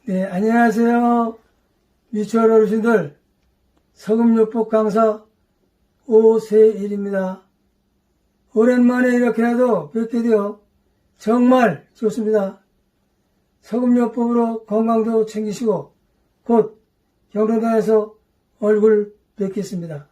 네, 안녕하세요. 미추홀 어르신들, 서금요법 강사 오세일입니다. 오랜만에 이렇게라도 뵙게 되어 정말 좋습니다. 서금요법으로 건강도 챙기시고 곧 경로당에서 얼굴 뵙겠습니다.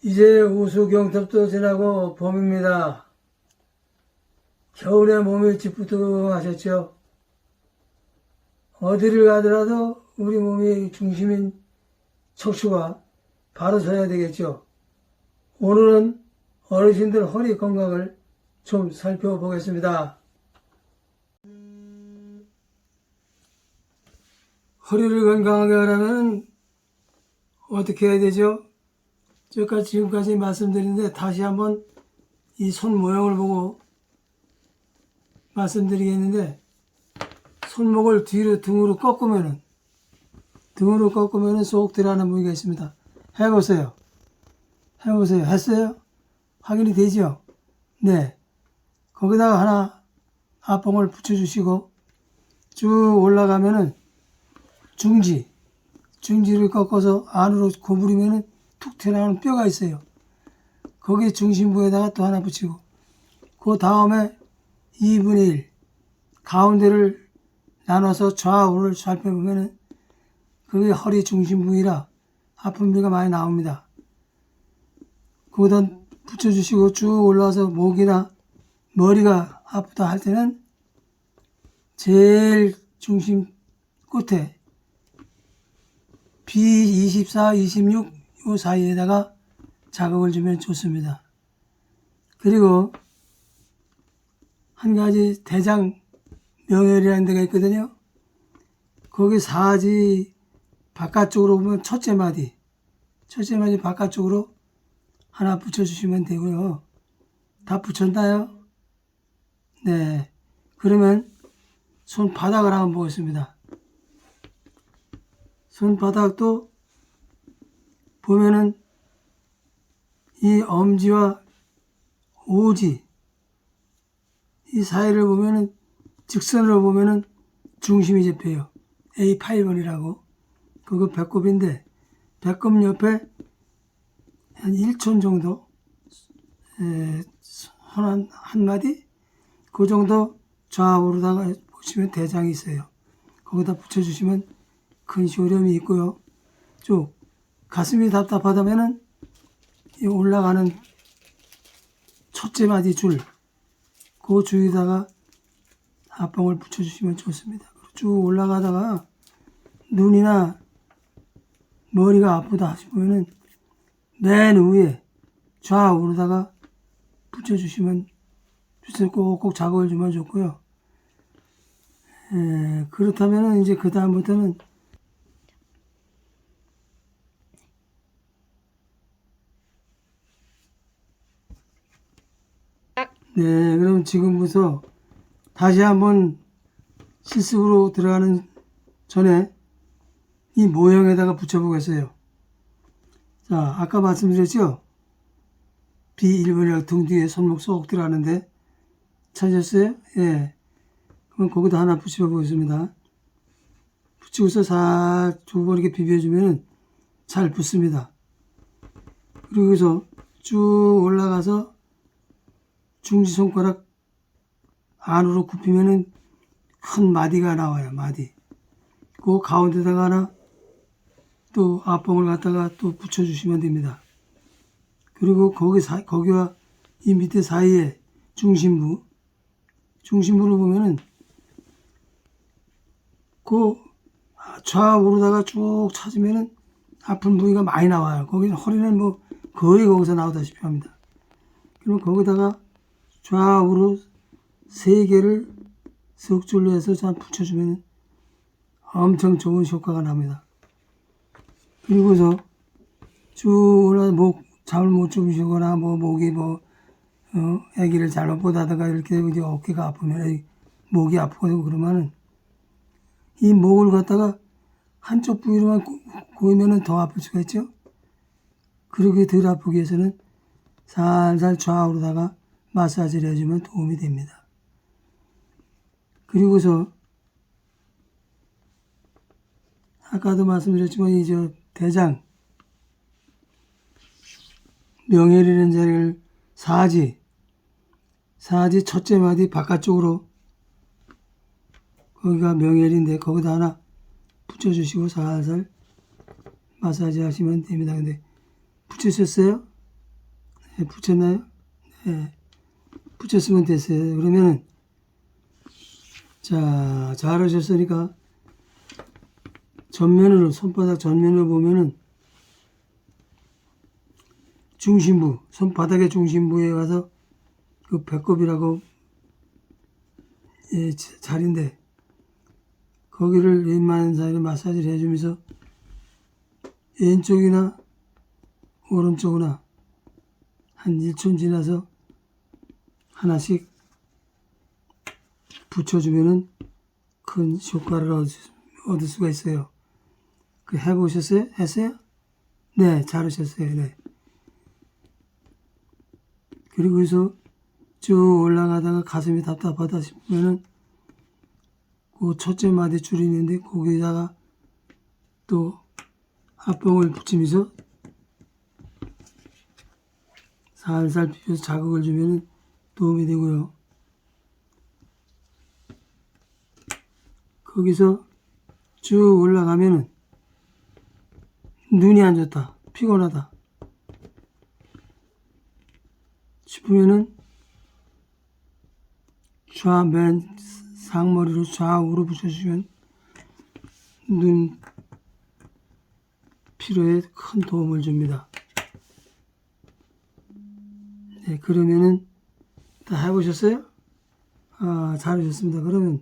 이제 우수경첩도 지나고 봄입니다. 겨울에 몸이 찌뿌둥하셨죠? 어디를 가더라도 우리 몸의 중심인 척추가 바로 서야 되겠죠. 오늘은 어르신들 허리 건강을 좀 살펴보겠습니다. 허리를 건강하게 하려면 어떻게 해야 되죠? 지금까지 말씀드렸는데 다시 한번 이 손 모양을 보고 말씀드리겠는데, 손목을 뒤로 등으로 꺾으면은 쏙 들어가는 부위가 있습니다. 해보세요. 했어요? 확인이 되죠? 네. 거기다가 하나 앞봉을 붙여주시고 쭉 올라가면은 중지를 꺾어서 안으로 고무리면은 툭 튀어나오는 뼈가 있어요. 거기 중심부에다가 또 하나 붙이고, 그 다음에 2분의 1 가운데를 나눠서 좌우를 살펴보면은 그게 허리 중심 부위라 아픈 부위가 많이 나옵니다. 거기다 붙여주시고 쭉 올라와서 목이나 머리가 아프다 할 때는 제일 중심 끝에 B24, 26 요 사이에다가 자극을 주면 좋습니다. 그리고 한 가지 대장 명혈이라는 데가 있거든요. 거기 사지 바깥쪽으로 보면 첫째 마디 바깥쪽으로 하나 붙여주시면 되고요. 다 붙였나요? 네. 그러면 손바닥을 한번 보겠습니다. 손바닥도 보면은 이 엄지와 오지 이 사이를 보면은 직선으로 보면은 중심이 잡혀요. A8번이라고. 그거 배꼽인데 배꼽 옆에 한 1촌 정도 한 마디 그 정도 좌우로다가 보시면 대장이 있어요. 거기다 붙여주시면 큰 시원함이 있고요. 쭉 가슴이 답답하다면은 이 올라가는 첫째 마디 줄 그 주위에다가 앞봉을 붙여주시면 좋습니다. 쭉 올라가다가 눈이나 머리가 아프다 하시면은 맨 위에 좌우로다가 붙여주시면 꼭꼭 자극을 주면 좋고요. 그렇다면은 이제 그 다음부터는 네, 그럼 지금부터 다시 한번 실습으로 들어가는 전에 이 모형에다가 붙여보겠어요. 자, 아까 말씀드렸죠? B1번이랑 등 뒤에 손목 쏙 들어가는데 찾으셨어요? 예. 그럼 거기다 하나 붙여보겠습니다. 붙이고서 살 두 번 이렇게 비벼주면 잘 붙습니다. 그리고 여기서 쭉 올라가서 중지손가락 안으로 굽히면은 큰 마디가 나와요. 마디. 그 가운데다가 하나 또 앞봉을 갖다가 또 붙여주시면 됩니다. 그리고 거기와 이 밑에 사이에 중심부를 보면은 그 좌우로다가 쭉 찾으면은 아픈 부위가 많이 나와요. 거기는 허리는 뭐 거의 거기서 나오다시피 합니다. 그럼 거기다가 좌우로 3개를 석줄로 해서 잘 붙여주면 엄청 좋은 효과가 납니다. 그리고서 쭉 올라서 목 잠을 못 주무시거나 목이 아기를 잘못 보다가 이렇게 이제 어깨가 아프면 목이 아프고 그러면은 이 목을 갖다가 한쪽 부위로만 고이면은 더 아플 수가 있죠. 그렇게 덜 아프기 위해서는 살살 좌우로다가 마사지를 해주면 도움이 됩니다. 그리고서 아까도 말씀드렸지만 이 저 대장 명예리는 자리를 사지 첫째 마디 바깥쪽으로 거기가 명예리인데 거기다 하나 붙여주시고 살살 마사지 하시면 됩니다. 근데 붙이셨어요? 네, 붙였나요? 네, 붙였으면 됐어요. 그러면은 자, 잘하셨으니까 전면으로 손바닥 전면으로 보면은 중심부 손바닥의 중심부에 가서 그 배꼽이라고 자리인데 거기를 웬만한 사이로 마사지를 해주면서 왼쪽이나 오른쪽이나 한 1초 지나서 하나씩 붙여주면은 큰 효과를 얻을 수가 있어요. 그 해보셨어요? 했어요? 네, 잘하셨어요. 네. 그리고 해서 쭉 올라가다가 가슴이 답답하다 싶으면은 그 첫째 마디 줄이 있는데 거기다가 또 합봉을 붙이면서 살살 비벼서 자극을 주면은 도움이 되고요. 거기서 쭉 올라가면은 눈이 안 좋다, 피곤하다 싶으면은 좌맨 상머리로 좌우로 붙여주시면 눈 피로에 큰 도움을 줍니다. 네, 그러면은 다 해보셨어요? 아, 잘하셨습니다. 그러면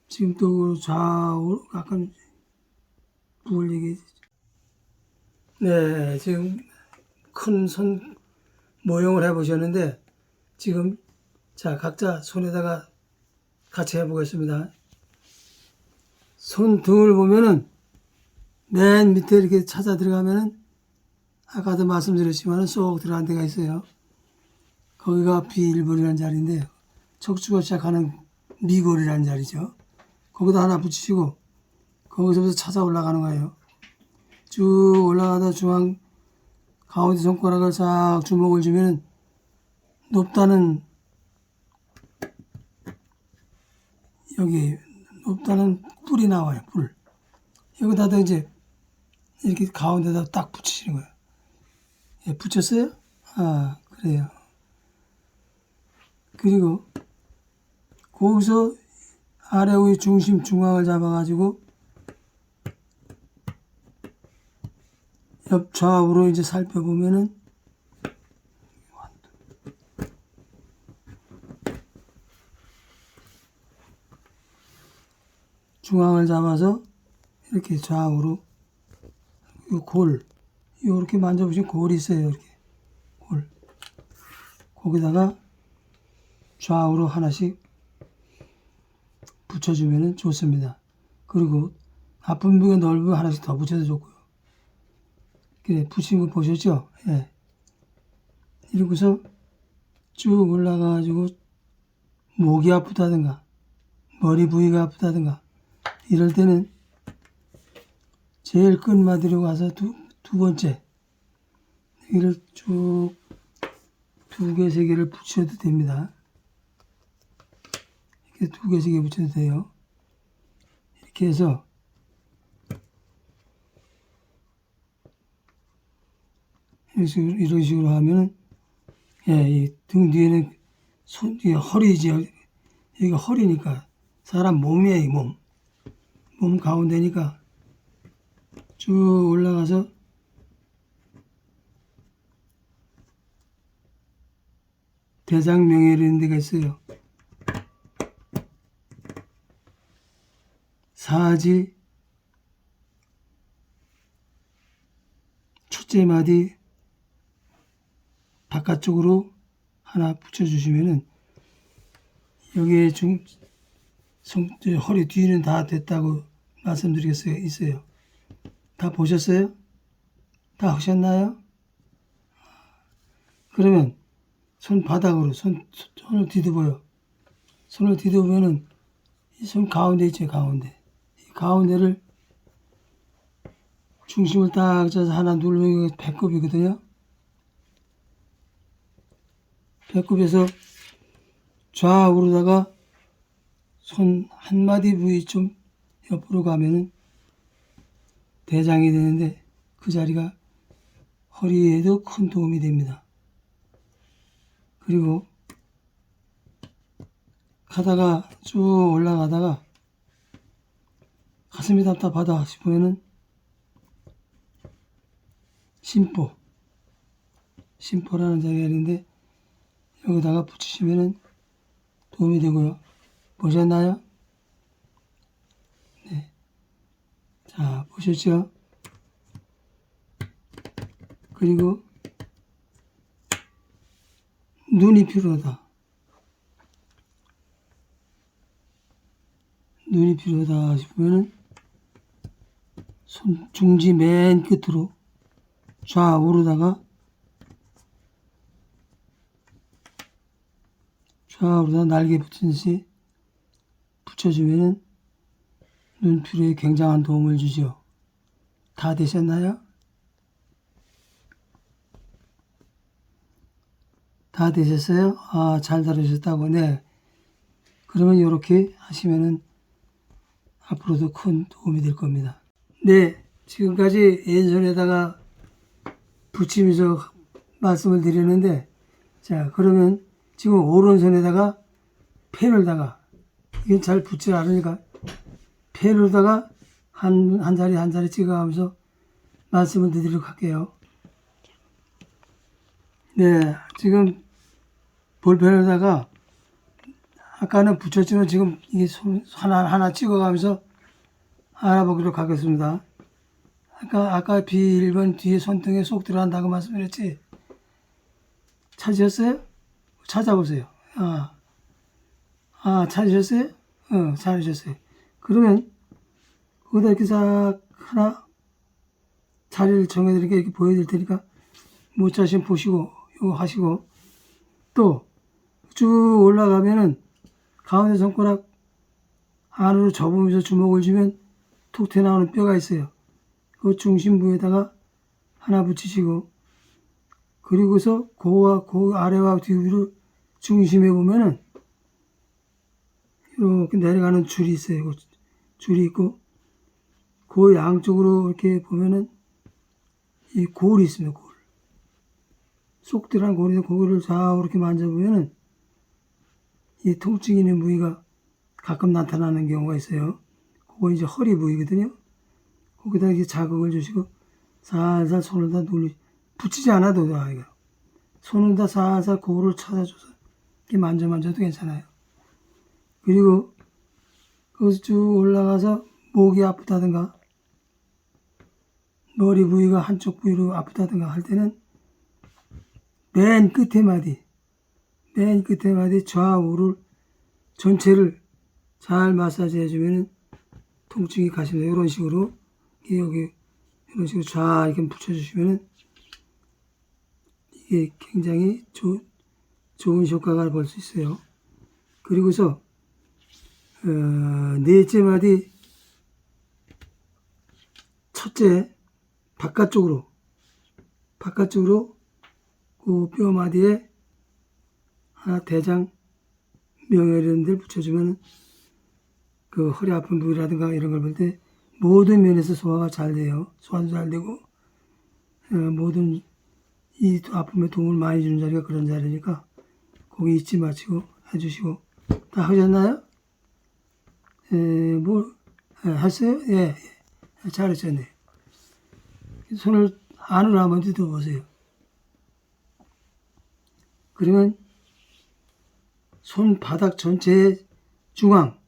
지금 또 좌우 약간 누굴 얘기해 주죠? 네, 지금 큰 손 모형을 해보셨는데 지금 자 각자 손에다가 같이 해보겠습니다. 손 등을 보면은 맨 밑에 이렇게 찾아 들어가면은 아까도 말씀드렸지만 쏙 들어간 데가 있어요. 거기가 B1번이라는 자리인데 척추가 시작하는 미골이라는 자리죠. 거기다 하나 붙이시고 거기서부터 찾아 올라가는 거예요. 쭉 올라가다 중앙 가운데 손가락을 싹 주먹을 주면은 높다는 여기 높다는 뿔이 나와요. 뿔. 여기다가 이제 이렇게 가운데다 딱 붙이시는 거예요. 예, 붙였어요? 아, 그래요. 그리고 거기서 아래 위 중심 중앙을 잡아가지고 옆 좌우로 이제 살펴보면은 중앙을 잡아서 이렇게 좌우로 이 골, 이렇게 만져보시면 골이 있어요. 이렇게 골. 거기다가 좌우로 하나씩 붙여주면 좋습니다. 그리고 아픈 부위가 넓으면 하나씩 더 붙여도 좋고요. 그래, 붙인 거 보셨죠? 예. 이러고서 쭉 올라가가지고 목이 아프다든가 머리 부위가 아프다든가 이럴 때는 제일 끝마디로 가서 두 번째 여기를 쭉 두 개, 세 개를 붙여도 됩니다. 이렇게 두 개, 세 개 붙여도 돼요. 이렇게 해서 이런 식으로 하면은 예, 이 등 뒤에는 이게 허리지. 여기가 허리니까 사람 몸이야, 이 몸. 몸 가운데니까 쭉 올라가서 대장명예라는 데가 있어요. 사지 첫째 마디 바깥쪽으로 하나 붙여주시면은 여기에 허리 뒤는 다 됐다고 말씀드리겠어요. 있어요. 다 보셨어요? 다 하셨나요? 그러면 손바닥으로 손을 뒤집어요. 손을 뒤집으면은 이 손 가운데 있죠, 가운데. 이 가운데를 중심을 딱 짜서 하나 누르면 이게 배꼽이거든요. 배꼽에서 좌우로다가 손 한마디 부위 좀 옆으로 가면은 대장이 되는데 그 자리가 허리에도 큰 도움이 됩니다. 그리고 가다가 쭉 올라가다가 가슴이 답답하다 싶으면은 심포라는 자리가 있는데 여기다가 붙이시면은 도움이 되고요. 보셨나요? 네. 자, 보셨죠? 그리고 눈이 필요하다. 눈이 필요하다 싶으면은 손 중지 맨 끝으로 좌우로다가 날개 붙인 듯이 붙여주면은 눈피로에 굉장한 도움을 주죠. 다 되셨나요? 다 되셨어요? 아, 잘 다루셨다고. 네. 그러면 이렇게 하시면은 앞으로도 큰 도움이 될 겁니다. 네. 지금까지 왼손에다가 붙이면서 말씀을 드렸는데, 자, 그러면 지금 오른손에다가 펜을다가, 이건 잘 붙지 않으니까, 펜으로다가 한 자리 한 자리 찍어가면서 말씀을 드리도록 할게요. 네. 지금 볼펜에다가 아까는 붙였지만 지금 이게 손 하나 찍어가면서 알아보도록 하겠습니다. 아까 B1번 뒤에 손등에 쏙 들어간다고 말씀드렸지? 찾으셨어요? 찾아보세요. 찾으셨어요? 찾으셨어요. 그러면 거기다 이렇게 싹 하나 자리를 정해드릴게요. 이렇게 보여드릴 테니까 못 찾으시면 보시고 이거 하시고 또 쭉 올라가면은 가운데 손가락 안으로 접으면서 주먹을 주면 툭 튀어나오는 뼈가 있어요. 그 중심 부에다가 하나 붙이시고 그리고서 그 아래와 뒤로 중심에 보면은 이렇게 내려가는 줄이 있어요. 그 줄이 있고 그 양쪽으로 이렇게 보면은 이 골이 있습니다. 골. 쏙 들어간 골인데 그거를 좌우로 이렇게 만져보면은 이 통증이 있는 부위가 가끔 나타나는 경우가 있어요. 그거 이제 허리 부위거든요. 거기다 이렇게 자극을 주시고 살살 손을 다 붙이지 않아도 이거 손을 다 살살 골을 찾아줘서 이렇게 만져도 괜찮아요. 그리고 거기서 쭉 올라가서 목이 아프다든가 머리 부위가 한쪽 부위로 아프다든가 할 때는 맨 끝에 마디 좌우를 전체를 잘 마사지 해주면은 통증이 가십니다. 이런 식으로 여기 이런 식으로 쫙 이렇게 붙여주시면은 이게 굉장히 좋은 효과가 볼 수 있어요. 그리고서 넷째 마디 첫째 바깥쪽으로 그 뼈 마디에 하나 대장 명혈 이런 데를 붙여주면 그 허리 아픈 부위라든가 이런 걸 볼 때 모든 면에서 소화가 잘 돼요. 소화도 잘 되고 모든 이 아픔에 도움을 많이 주는 자리가 그런 자리니까 거기 잊지 마시고 해주시고 다 하셨나요? 했어요? 예. 잘하셨네. 손을 안으로 한번 뜯어보세요. 그러면 손바닥 전체의 중앙,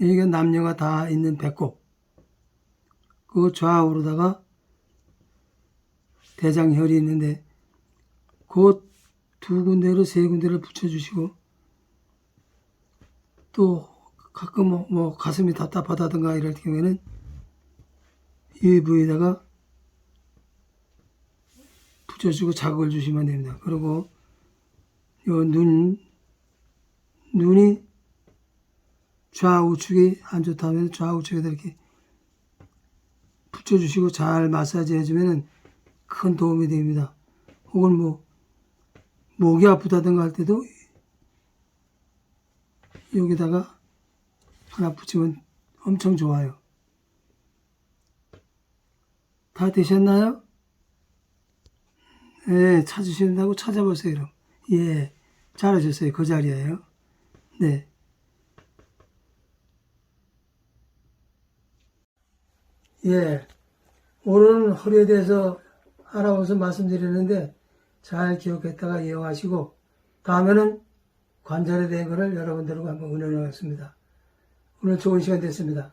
여기가 남녀가 다 있는 배꼽, 그 좌우로다가 대장혈이 있는데 그 두 군데로 세 군데를 붙여주시고 또 가끔 뭐 가슴이 답답하다든가 이럴 경우에는 이 부위에다가 붙여주고 자극을 주시면 됩니다. 그리고 요 눈이 좌우측이 안 좋다면 좌우측에다 이렇게 붙여주시고 잘 마사지 해주면 큰 도움이 됩니다. 혹은 뭐 목이 아프다든가 할 때도 여기다가 하나 붙이면 엄청 좋아요. 다 되셨나요? 네, 찾으신다고 찾아보세요. 그럼. 예, 잘하셨어요. 그 자리에요. 네. 예, 오늘은 허리에 대해서 알아보면서 말씀드리는데 잘 기억했다가 이용하시고 다음에는 관절에 대한 것을 여러분들과 한번 의논하겠습니다. 오늘 좋은 시간 됐습니다.